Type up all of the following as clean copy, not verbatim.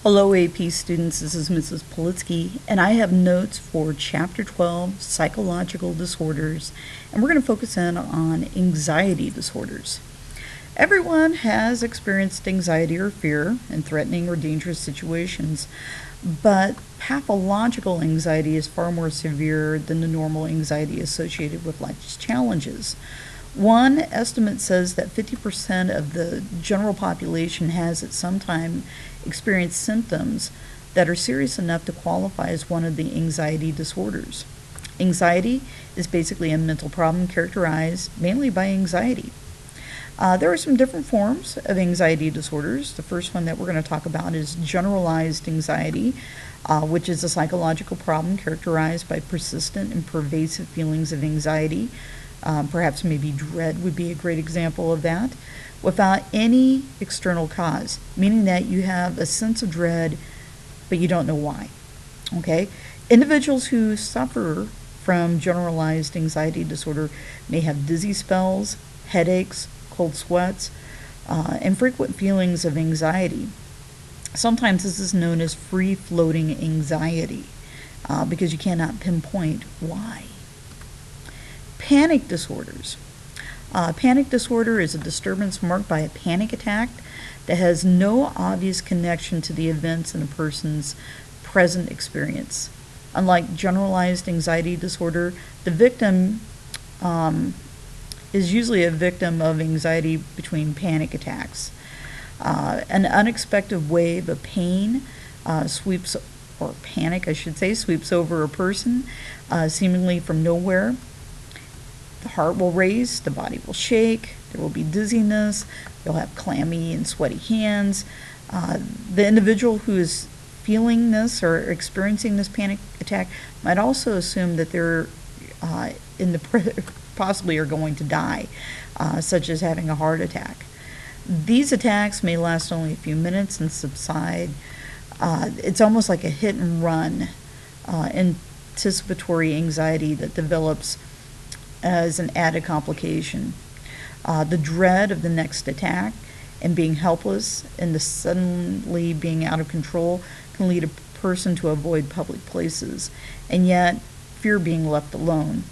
Hello, AP students. This is Mrs. Politsky, and I have notes for Chapter 12, Psychological Disorders, and we're going to focus in on anxiety disorders. Everyone has experienced anxiety or fear in threatening or dangerous situations, but pathological anxiety is far more severe than the normal anxiety associated with life's challenges. One estimate says that 50% of the general population has at some time experienced symptoms that are serious enough to qualify as one of the anxiety disorders. Anxiety is basically a mental problem characterized mainly by anxiety. There are some different forms of anxiety disorders. The first one that we're going to talk about is generalized anxiety, which is a psychological problem characterized by persistent and pervasive feelings of anxiety. Perhaps maybe dread would be a great example of that, without any external cause, meaning that you have a sense of dread, but you don't know why. Okay? Individuals who suffer from generalized anxiety disorder may have dizzy spells, headaches, cold sweats, and frequent feelings of anxiety. Sometimes this is known as free-floating anxiety because you cannot pinpoint why. Panic disorders. Panic disorder is a disturbance marked by a panic attack that has no obvious connection to the events in a person's present experience. Unlike generalized anxiety disorder, the victim is usually a victim of anxiety between panic attacks. An unexpected wave of pain sweeps over a person, seemingly from nowhere. The heart will race, the body will shake, there will be dizziness, you'll have clammy and sweaty hands. The individual who is feeling this or experiencing this panic attack might also assume that they're possibly are going to die, such as having a heart attack. These attacks may last only a few minutes and subside. It's almost like a hit and run anticipatory anxiety that develops as an added complication. The dread of the next attack and being helpless and the suddenly being out of control can lead a person to avoid public places, and yet fear being left alone.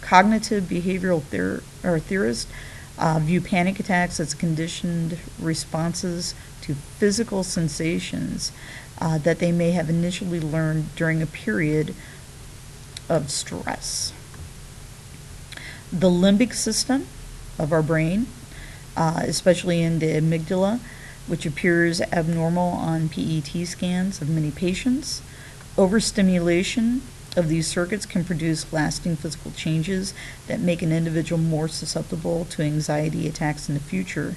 Cognitive behavioral theorists view panic attacks as conditioned responses to physical sensations that they may have initially learned during a period of stress. The limbic system of our brain, especially in the amygdala, which appears abnormal on PET scans of many patients. Overstimulation of these circuits can produce lasting physical changes that make an individual more susceptible to anxiety attacks in the future.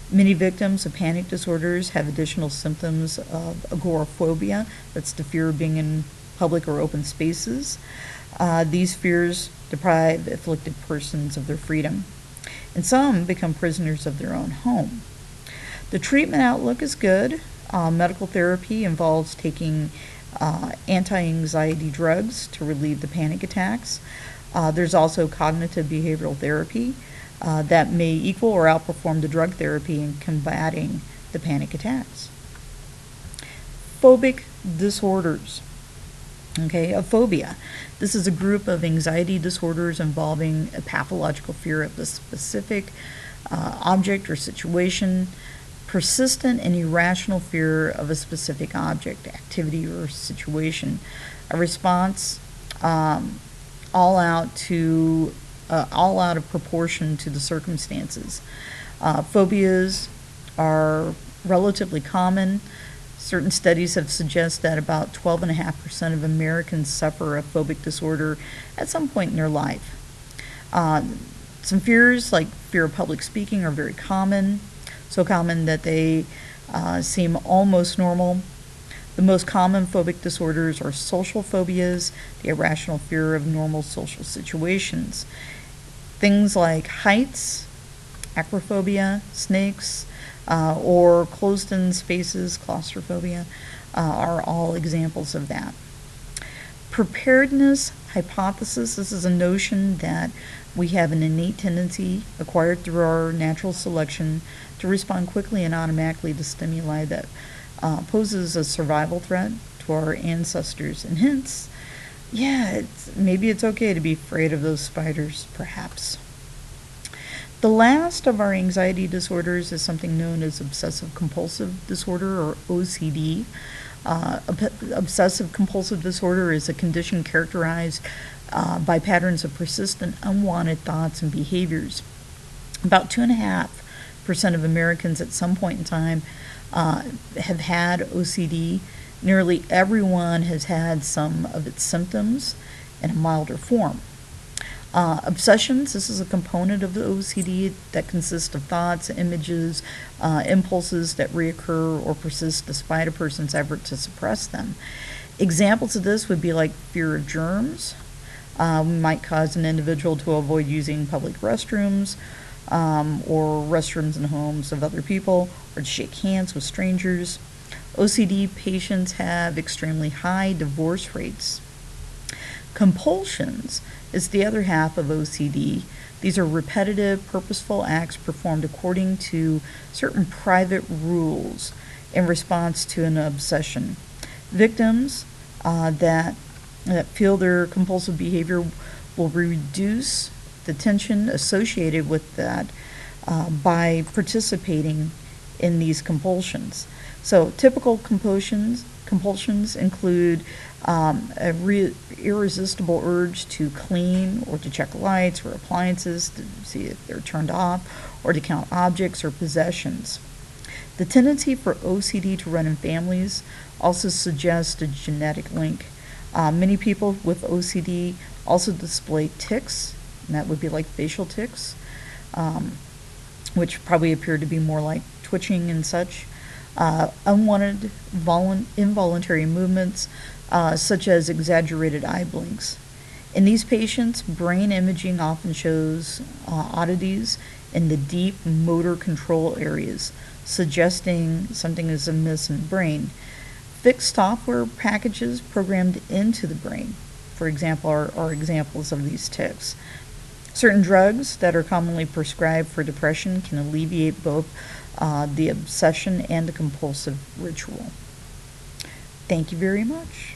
Many victims of panic disorders have additional symptoms of agoraphobia, that's the fear of being in public or open spaces. These fears deprive afflicted persons of their freedom, and some become prisoners of their own home. The treatment outlook is good. Medical therapy involves taking anti-anxiety drugs to relieve the panic attacks. There's also cognitive behavioral therapy that may equal or outperform the drug therapy in combating the panic attacks. Phobic disorders. Okay, a phobia. This is a group of anxiety disorders involving a pathological fear of the specific object or situation, persistent and irrational fear of a specific object, activity, or situation. A response all out of proportion to the circumstances. Phobias are relatively common. Certain studies have suggested that about 12.5% of Americans suffer a phobic disorder at some point in their life. Some fears, like fear of public speaking, are very common, so common that they seem almost normal. The most common phobic disorders are social phobias, the irrational fear of normal social situations. Things like heights, acrophobia, snakes, or closed-in spaces, claustrophobia, are all examples of that. Preparedness hypothesis, this is a notion that We have an innate tendency, acquired through our natural selection, to respond quickly and automatically to stimuli that poses a survival threat to our ancestors. And hence, yeah, maybe it's okay to be afraid of those spiders, perhaps. The last of our anxiety disorders is something known as obsessive compulsive disorder, or OCD. Obsessive compulsive disorder is a condition characterized by patterns of persistent unwanted thoughts and behaviors. About 2.5% of Americans at some point in time have had OCD. Nearly everyone has had some of its symptoms in a milder form. Obsessions, this is a component of the OCD that consists of thoughts, images, impulses that reoccur or persist despite a person's effort to suppress them. Examples of this would be like fear of germs, might cause an individual to avoid using public restrooms or restrooms in homes of other people, or to shake hands with strangers. OCD patients have extremely high divorce rates. Compulsions is the other half of OCD. These are repetitive, purposeful acts performed according to certain private rules in response to an obsession. Victims that feel their compulsive behavior will reduce the tension associated with that by participating in these compulsions. So typical compulsions include irresistible urge to clean or to check lights or appliances to see if they're turned off, or to count objects or possessions. The tendency for OCD to run in families also suggests a genetic link. Many people with OCD also display tics, and that would be like facial tics, which probably appear to be more like twitching and such. Unwanted involuntary movements, such as exaggerated eye blinks. In these patients, brain imaging often shows oddities in the deep motor control areas, suggesting something is amiss in the brain. Fixed software packages programmed into the brain, for example, are examples of these tics. Certain drugs that are commonly prescribed for depression can alleviate both the obsession and the compulsive ritual. Thank you very much.